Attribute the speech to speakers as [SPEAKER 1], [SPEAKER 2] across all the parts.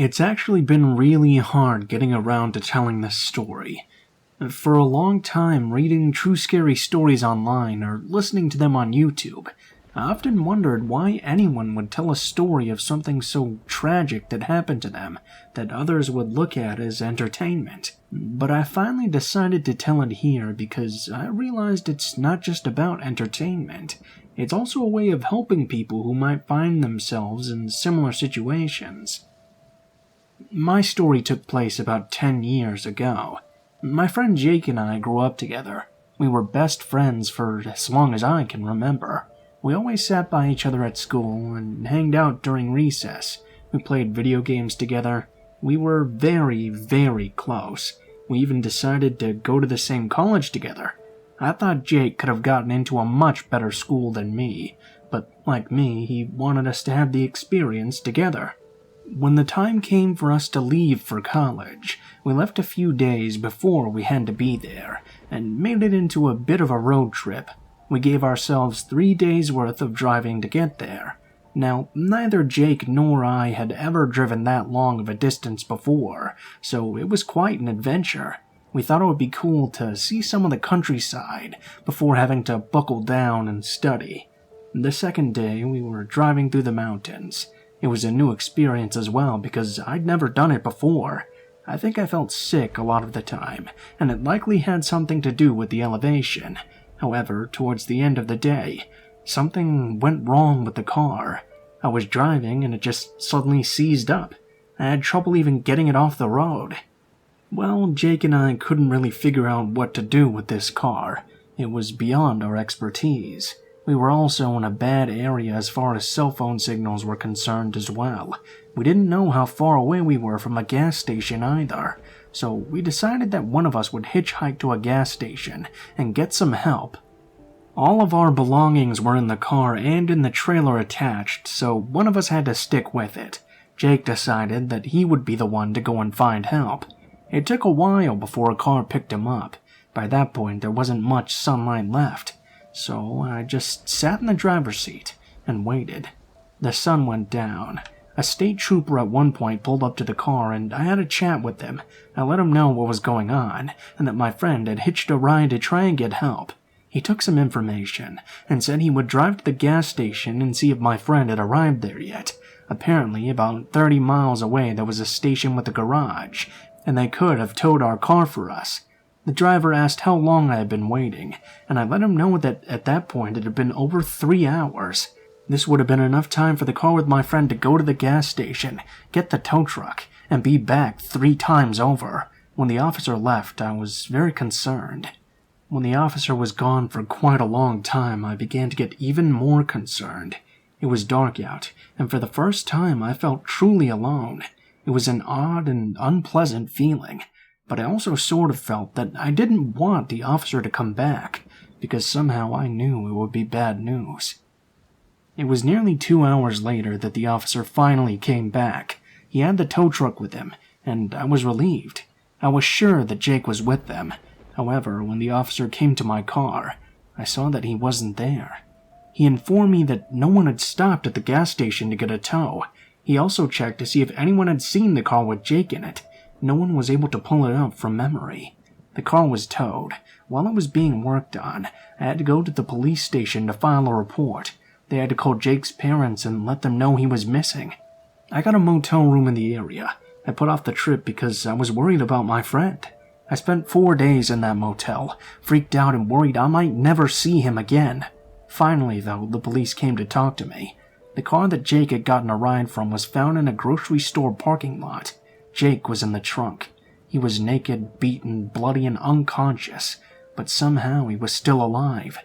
[SPEAKER 1] It's actually been really hard getting around to telling this story. For a long time, reading true scary stories online or listening to them on YouTube, I often wondered why anyone would tell a story of something so tragic that happened to them that others would look at as entertainment. But I finally decided to tell it here because I realized it's not just about entertainment. It's also a way of helping people who might find themselves in similar situations. My story took place about 10 years ago. My friend Jake and I grew up together. We were best friends for as long as I can remember. We always sat by each other at school and hanged out during recess. We played video games together. We were very, very close. We even decided to go to the same college together. I thought Jake could have gotten into a much better school than me, but like me, he wanted us to have the experience together. When the time came for us to leave for college, we left a few days before we had to be there, and made it into a bit of a road trip. We gave ourselves 3 days' worth of driving to get there. Now, neither Jake nor I had ever driven that long of a distance before, so it was quite an adventure. We thought it would be cool to see some of the countryside before having to buckle down and study. The second day, we were driving through the mountains. It was a new experience as well because I'd never done it before. I think I felt sick a lot of the time, and it likely had something to do with the elevation. However, towards the end of the day, something went wrong with the car. I was driving and it just suddenly seized up. I had trouble even getting it off the road. Well, Jake and I couldn't really figure out what to do with this car. It was beyond our expertise. We were also in a bad area as far as cell phone signals were concerned as well. We didn't know how far away we were from a gas station either, so we decided that one of us would hitchhike to a gas station and get some help. All of our belongings were in the car and in the trailer attached, so one of us had to stick with it. Jake decided that he would be the one to go and find help. It took a while before a car picked him up. By that point, there wasn't much sunlight left. So I just sat in the driver's seat and waited. The sun went down. A state trooper at one point pulled up to the car and I had a chat with him. I let him know what was going on and that my friend had hitched a ride to try and get help. He took some information and said he would drive to the gas station and see if my friend had arrived there yet. Apparently, about 30 miles away there was a station with a garage, and they could have towed our car for us. The driver asked how long I had been waiting, and I let him know that at that point it had been over 3 hours. This would have been enough time for the car with my friend to go to the gas station, get the tow truck, and be back 3 times over. When the officer left, I was very concerned. When the officer was gone for quite a long time, I began to get even more concerned. It was dark out, and for the first time I felt truly alone. It was an odd and unpleasant feeling. But I also sort of felt that I didn't want the officer to come back, because somehow I knew it would be bad news. It was nearly 2 hours later that the officer finally came back. He had the tow truck with him, and I was relieved. I was sure that Jake was with them. However, when the officer came to my car, I saw that he wasn't there. He informed me that no one had stopped at the gas station to get a tow. He also checked to see if anyone had seen the car with Jake in it. No one was able to pull it up from memory. The car was towed. While it was being worked on, I had to go to the police station to file a report. They had to call Jake's parents and let them know he was missing. I got a motel room in the area. I put off the trip because I was worried about my friend. I spent 4 days in that motel, freaked out and worried I might never see him again. Finally, though, the police came to talk to me. The car that Jake had gotten a ride from was found in a grocery store parking lot. Jake was in the trunk. He was naked, beaten, bloody, and unconscious, but somehow he was still alive.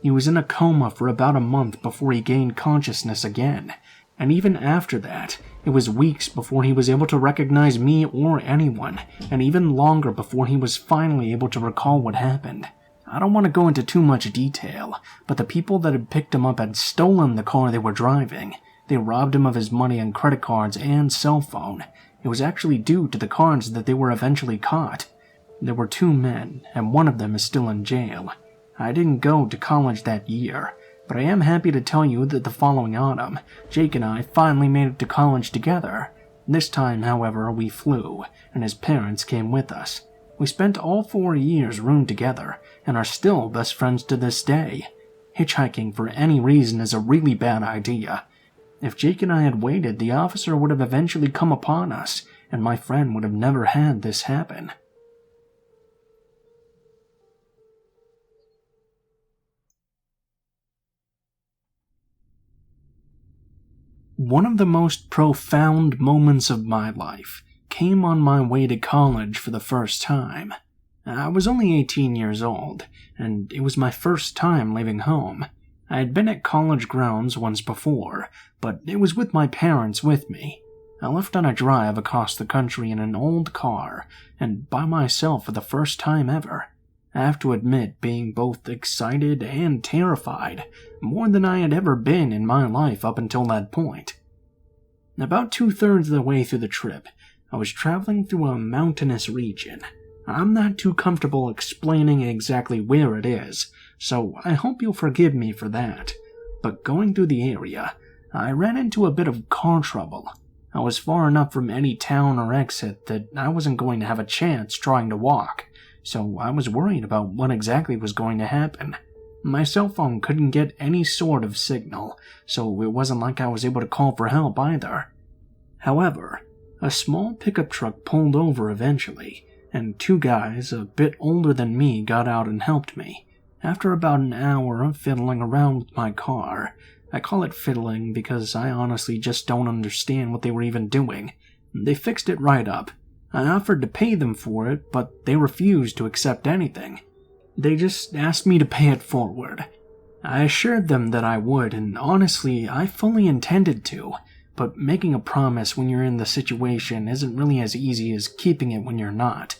[SPEAKER 1] He was in a coma for about a month before he gained consciousness again, and even after that, it was weeks before he was able to recognize me or anyone, and even longer before he was finally able to recall what happened. I don't want to go into too much detail, but the people that had picked him up had stolen the car they were driving. They robbed him of his money and credit cards and cell phone. It was actually due to the cards that they were eventually caught. There were 2 men, and one of them is still in jail. I didn't go to college that year, but I am happy to tell you that the following autumn, Jake and I finally made it to college together. This time, however, we flew, and his parents came with us. We spent all 4 years roomed together, and are still best friends to this day. Hitchhiking for any reason is a really bad idea. If Jake and I had waited, the officer would have eventually come upon us, and my friend would have never had this happen. One of the most profound moments of my life came on my way to college for the first time. I was only 18 years old, and it was my first time leaving home. I had been at college grounds once before, but it was with my parents with me. I left on a drive across the country in an old car, and by myself for the first time ever. I have to admit being both excited and terrified, more than I had ever been in my life up until that point. About 2/3 of the way through the trip, I was traveling through a mountainous region. I'm not too comfortable explaining exactly where it is, so I hope you'll forgive me for that. But going through the area, I ran into a bit of car trouble. I was far enough from any town or exit that I wasn't going to have a chance trying to walk, so I was worried about what exactly was going to happen. My cell phone couldn't get any sort of signal, so it wasn't like I was able to call for help either. However, a small pickup truck pulled over eventually, and 2 guys a bit older than me got out and helped me. After about an hour of fiddling around with my car, I call it fiddling because I honestly just don't understand what they were even doing, they fixed it right up. I offered to pay them for it, but they refused to accept anything. They just asked me to pay it forward. I assured them that I would, and honestly, I fully intended to, but making a promise when you're in the situation isn't really as easy as keeping it when you're not.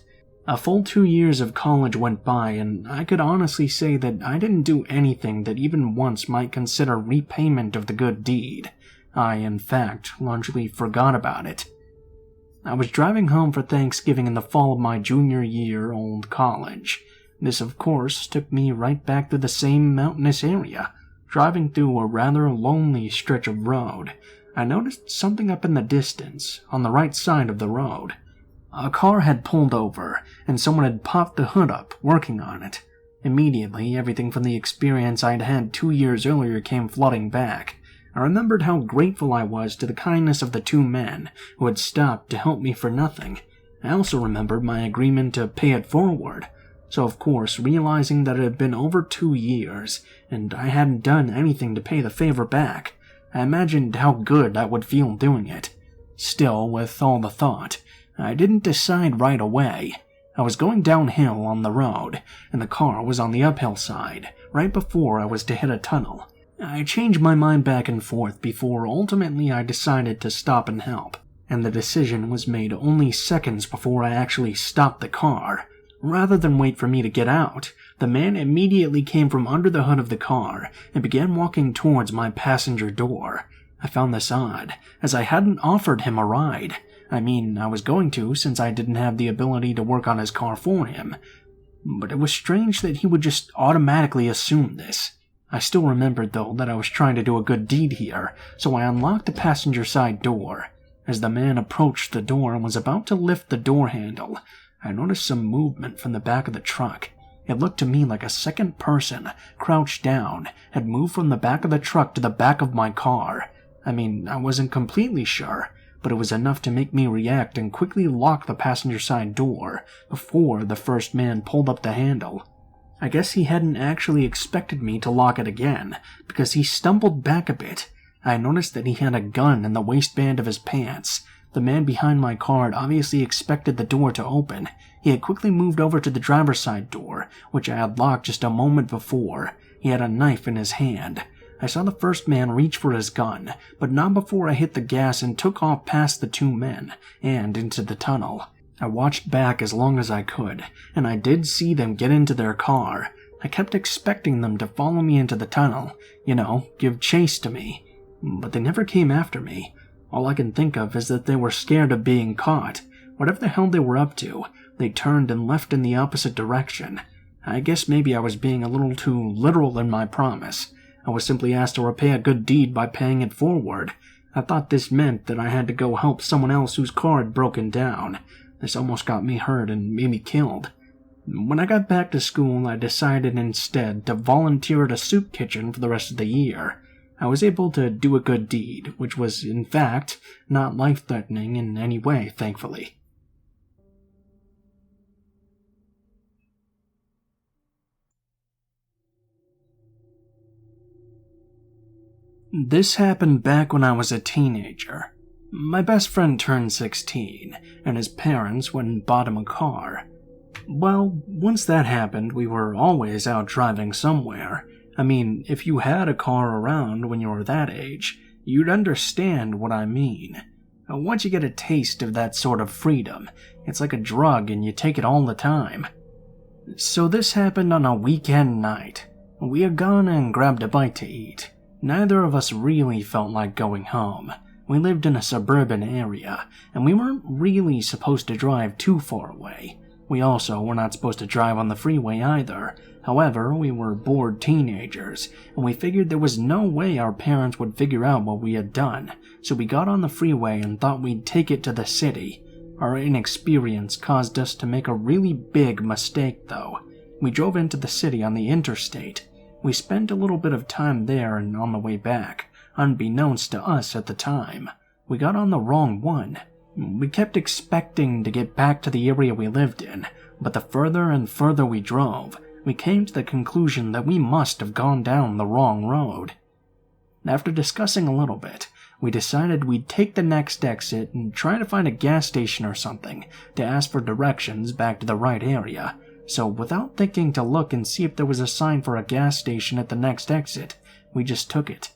[SPEAKER 1] A full 2 years of college went by, and I could honestly say that I didn't do anything that even once might consider repayment of the good deed. I, in fact, largely forgot about it. I was driving home for Thanksgiving in the fall of my junior year old college. This, of course, took me right back to the same mountainous area. Driving through a rather lonely stretch of road, I noticed something up in the distance, on the right side of the road. A car had pulled over, and someone had popped the hood up, working on it. Immediately, everything from the experience I'd had 2 years earlier came flooding back. I remembered how grateful I was to the kindness of the 2 men who had stopped to help me for nothing. I also remembered my agreement to pay it forward. So of course, realizing that it had been over 2 years, and I hadn't done anything to pay the favor back, I imagined how good I would feel doing it. Still, with all the thought, I didn't decide right away. I was going downhill on the road, and the car was on the uphill side, right before I was to hit a tunnel. I changed my mind back and forth before ultimately I decided to stop and help, and the decision was made only seconds before I actually stopped the car. Rather than wait for me to get out, the man immediately came from under the hood of the car and began walking towards my passenger door. I found this odd, as I hadn't offered him a ride. I mean, I was going to since I didn't have the ability to work on his car for him. But it was strange that he would just automatically assume this. I still remembered, though, that I was trying to do a good deed here, so I unlocked the passenger side door. As the man approached the door and was about to lift the door handle, I noticed some movement from the back of the truck. It looked to me like a second person, crouched down, had moved from the back of the truck to the back of my car. I mean, I wasn't completely sure, but it was enough to make me react and quickly lock the passenger side door before the first man pulled up the handle. I guess he hadn't actually expected me to lock it again, because he stumbled back a bit. I noticed that he had a gun in the waistband of his pants. The man behind my car had obviously expected the door to open. He had quickly moved over to the driver's side door, which I had locked just a moment before. He had a knife in his hand. I saw the first man reach for his gun, but not before I hit the gas and took off past the 2 men, and into the tunnel. I watched back as long as I could, and I did see them get into their car. I kept expecting them to follow me into the tunnel, give chase to me. But they never came after me. All I can think of is that they were scared of being caught. Whatever the hell they were up to, they turned and left in the opposite direction. I guess maybe I was being a little too literal in my promise. I was simply asked to repay a good deed by paying it forward. I thought this meant that I had to go help someone else whose car had broken down. This almost got me hurt and made me killed. When I got back to school, I decided instead to volunteer at a soup kitchen for the rest of the year. I was able to do a good deed, which was, in fact, not life-threatening in any way, thankfully. This happened back when I was a teenager. My best friend turned 16, and his parents went and bought him a car. Well, once that happened, we were always out driving somewhere. I mean, if you had a car around when you were that age, you'd understand what I mean. Once you get a taste of that sort of freedom, it's like a drug and you take it all the time. So this happened on a weekend night. We had gone and grabbed a bite to eat. Neither of us really felt like going home. We lived in a suburban area, and we weren't really supposed to drive too far away. We also were not supposed to drive on the freeway either. However, we were bored teenagers, and we figured there was no way our parents would figure out what we had done, so we got on the freeway and thought we'd take it to the city. Our inexperience caused us to make a really big mistake, though. We drove into the city on the interstate. We spent a little bit of time there and on the way back, unbeknownst to us at the time. We got on the wrong one. We kept expecting to get back to the area we lived in, but the further and further we drove, we came to the conclusion that we must have gone down the wrong road. After discussing a little bit, we decided we'd take the next exit and try to find a gas station or something to ask for directions back to the right area. So without thinking to look and see if there was a sign for a gas station at the next exit, we just took it.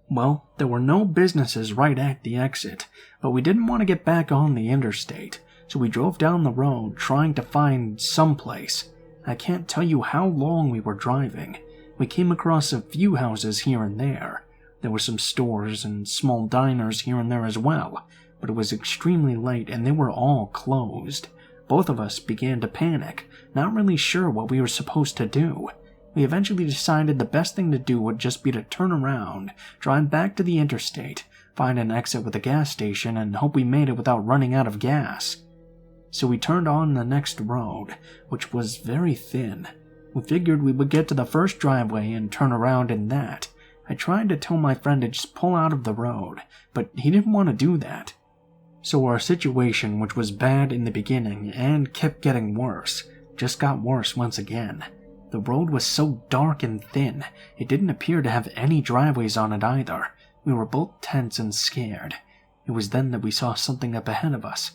[SPEAKER 1] Well, there were no businesses right at the exit, but we didn't want to get back on the interstate, so we drove down the road trying to find some place. I can't tell you how long we were driving. We came across a few houses here and there. There were some stores and small diners here and there as well, but it was extremely late and they were all closed. Both of us began to panic, not really sure what we were supposed to do. We eventually decided the best thing to do would just be to turn around, drive back to the interstate, find an exit with a gas station, and hope we made it without running out of gas. So we turned on the next road, which was very thin. We figured we would get to the first driveway and turn around in that. I tried to tell my friend to just pull out of the road, but he didn't want to do that. So our situation, which was bad in the beginning and kept getting worse, just got worse once again. The road was so dark and thin, it didn't appear to have any driveways on it either. We were both tense and scared. It was then that we saw something up ahead of us.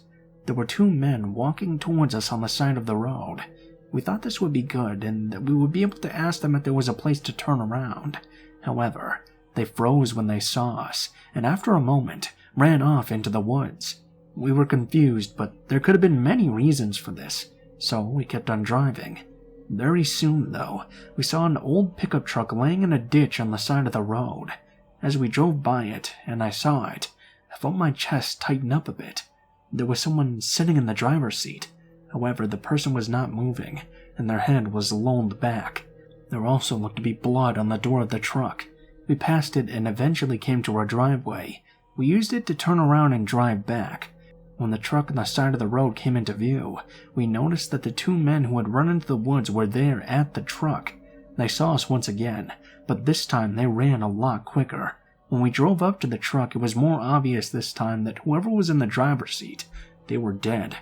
[SPEAKER 1] There were two men walking towards us on the side of the road. We thought this would be good and that we would be able to ask them if there was a place to turn around. However, they froze when they saw us, and after a moment, ran off into the woods. We were confused, but there could have been many reasons for this, so we kept on driving. Very soon, though, we saw an old pickup truck laying in a ditch on the side of the road. As we drove by it, and I saw it, I felt my chest tighten up a bit. There was someone sitting in the driver's seat. However, the person was not moving, and their head was lolled back. There also looked to be blood on the door of the truck. We passed it and eventually came to our driveway. We used it to turn around and drive back. When the truck on the side of the road came into view, we noticed that the two men who had run into the woods were there at the truck. They saw us once again, but this time they ran a lot quicker. When we drove up to the truck, it was more obvious this time that whoever was in the driver's seat, they were dead.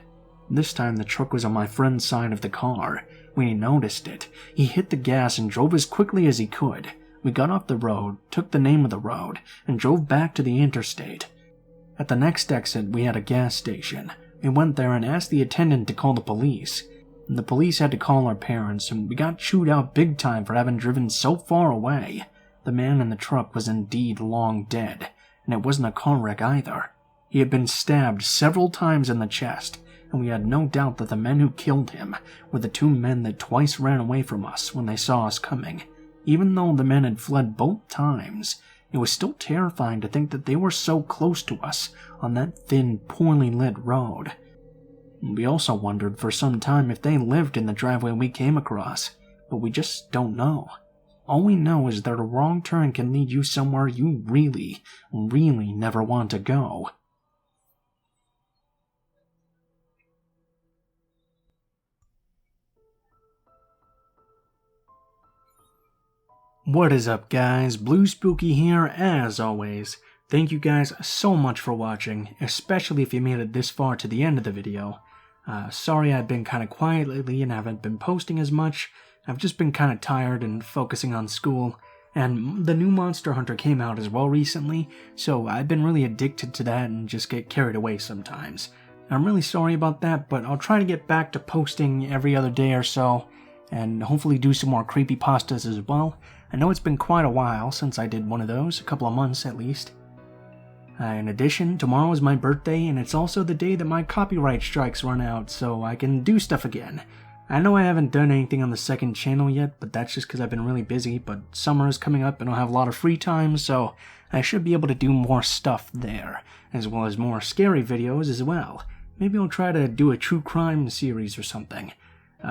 [SPEAKER 1] This time the truck was on my friend's side of the car. When he noticed it, he hit the gas and drove as quickly as he could. We got off the road, took the name of the road, and drove back to the interstate. At the next exit, we had a gas station. We went there and asked the attendant to call the police. The police had to call our parents, and we got chewed out big time for having driven so far away. The man in the truck was indeed long dead, and it wasn't a car wreck either. He had been stabbed several times in the chest, and we had no doubt that the men who killed him were the two men that twice ran away from us when they saw us coming. Even though the men had fled both times, it was still terrifying to think that they were so close to us on that thin, poorly lit road. We also wondered for some time if they lived in the driveway we came across, but we just don't know. All we know is that a wrong turn can lead you somewhere you really, really never want to go. What is up, guys? Blue Spooky here, as always. Thank you guys so much for watching, especially if you made it this far to the end of the video. Sorry I've been kind of quiet lately and haven't been posting as much. I've just been kind of tired and focusing on school, and the new Monster Hunter came out as well recently, so I've been really addicted to that and just get carried away sometimes. I'm really sorry about that, but I'll try to get back to posting every other day or so, and hopefully do some more creepypastas as well. I know it's been quite a while since I did one of those, a couple of months at least. In addition, tomorrow is my birthday, and it's also the day that my copyright strikes run out, so I can do stuff again. I know I haven't done anything on the second channel yet, but that's just because I've been really busy, but summer is coming up and I'll have a lot of free time, so I should be able to do more stuff there, as well as more scary videos as well. Maybe I'll try to do a true crime series or something.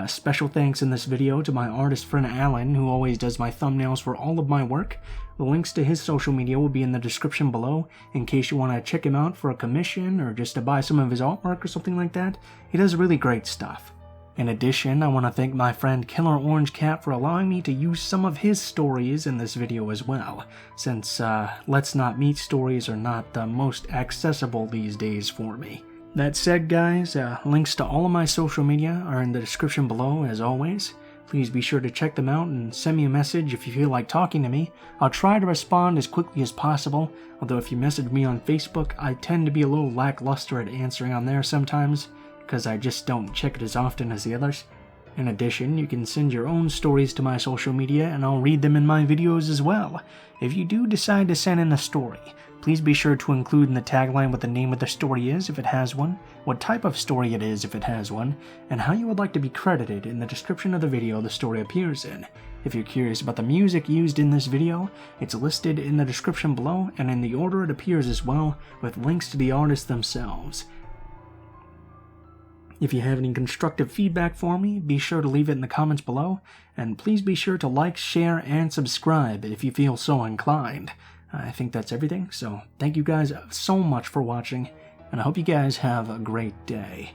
[SPEAKER 1] Special thanks in this video to my artist friend Alan, who always does my thumbnails for all of my work. The links to his social media will be in the description below, in case you want to check him out for a commission or just to buy some of his artwork or something like that. He does really great stuff. In addition, I want to thank my friend KillerOrangeCat for allowing me to use some of his stories in this video as well, since Let's Not Meet stories are not the most accessible these days for me. That said, guys, links to all of my social media are in the description below, as always. Please be sure to check them out and send me a message if you feel like talking to me. I'll try to respond as quickly as possible, although if you message me on Facebook, I tend to be a little lackluster at answering on there sometimes, because I just don't check it as often as the others. In addition, you can send your own stories to my social media and I'll read them in my videos as well. If you do decide to send in a story, please be sure to include in the tagline what the name of the story is if it has one, what type of story it is if it has one, and how you would like to be credited in the description of the video the story appears in. If you're curious about the music used in this video, it's listed in the description below and in the order it appears as well, with links to the artists themselves. If you have any constructive feedback for me, be sure to leave it in the comments below, and please be sure to like, share, and subscribe if you feel so inclined. I think that's everything, so thank you guys so much for watching, and I hope you guys have a great day.